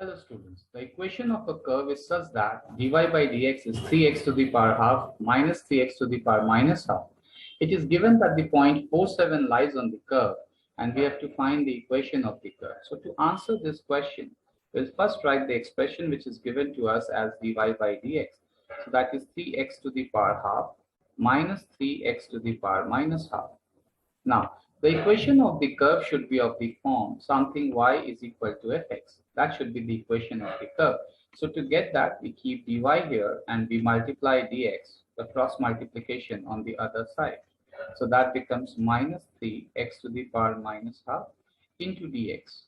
Hello students, the equation of a curve is such that dy by dx is 3x to the power half minus 3x to the power minus half. It is given that the point 47 lies on the curve and we have to find the equation of the curve. So to answer this question, we'll first write the expression which is given to us as dy by dx. So that is 3x to the power half minus 3x to the power minus half. Now, the equation of the curve should be of the form something y is equal to fx. That should be the equation of the curve. So to get that, we keep dy here and we multiply dx, the cross multiplication on the other side. So that becomes minus 3x to the power minus half into dx.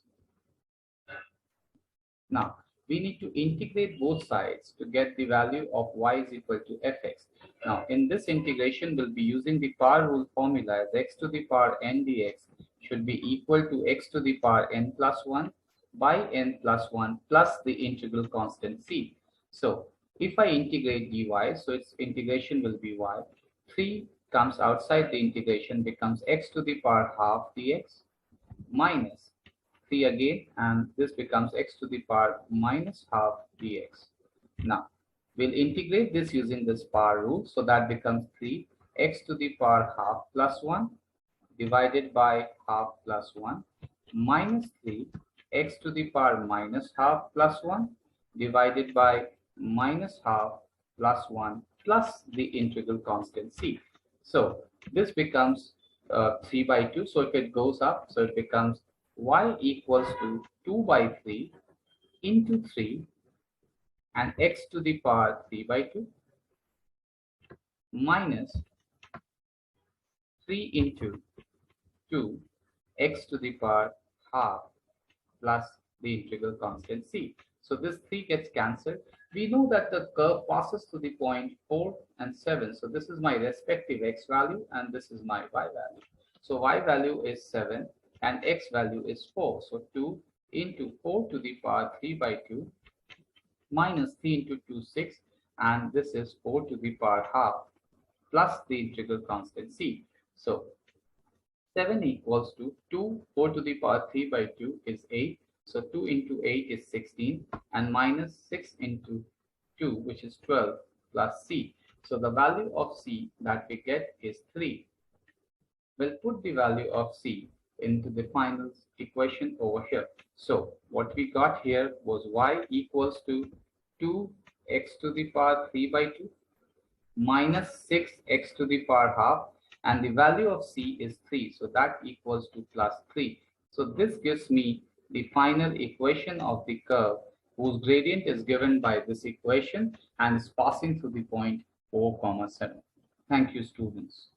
Now, we need to integrate both sides to get the value of y is equal to fx. Now, in this integration, we'll be using the power rule formula as x to the power n dx should be equal to x to the power n plus 1 by n plus 1 plus the integral constant c. So, if I integrate dy, so its integration will be y. 3 comes outside the integration, becomes x to the power half dx minus 3 again, and this becomes x to the power minus half dx. Now, we'll integrate this using this power rule, so that becomes 3x to the power half plus 1 divided by half plus 1 minus 3x to the power minus half plus 1 divided by minus half plus 1 plus the integral constant c. So this becomes 3 by 2. So if it goes up, so it becomes y equals to 2 by 3 into 3 and x to the power 3 by 2 minus 3 into 2 x to the power half plus the integral constant c. So this 3 gets cancelled. We know that the curve passes through the point 4 and 7. So this is my respective x value and this is my y value. So y value is 7 and x value is 4. So 2 into 4 to the power 3 by 2 minus 3 into 2, 6, and this is 4 to the power half plus the integral constant c. So 7 equals to 2, 4 to the power 3 by 2 is 8. So 2 into 8 is 16 and minus 6 into 2, which is 12 plus c. So the value of c that we get is 3. We'll put the value of c into the final equation over here. So what we got here was y equals to 2x to the power 3 by 2 minus 6x to the power half, and the value of c is 3. So that equals to plus 3. So this gives me the final equation of the curve whose gradient is given by this equation and is passing through the point 4, 7. Thank you, students.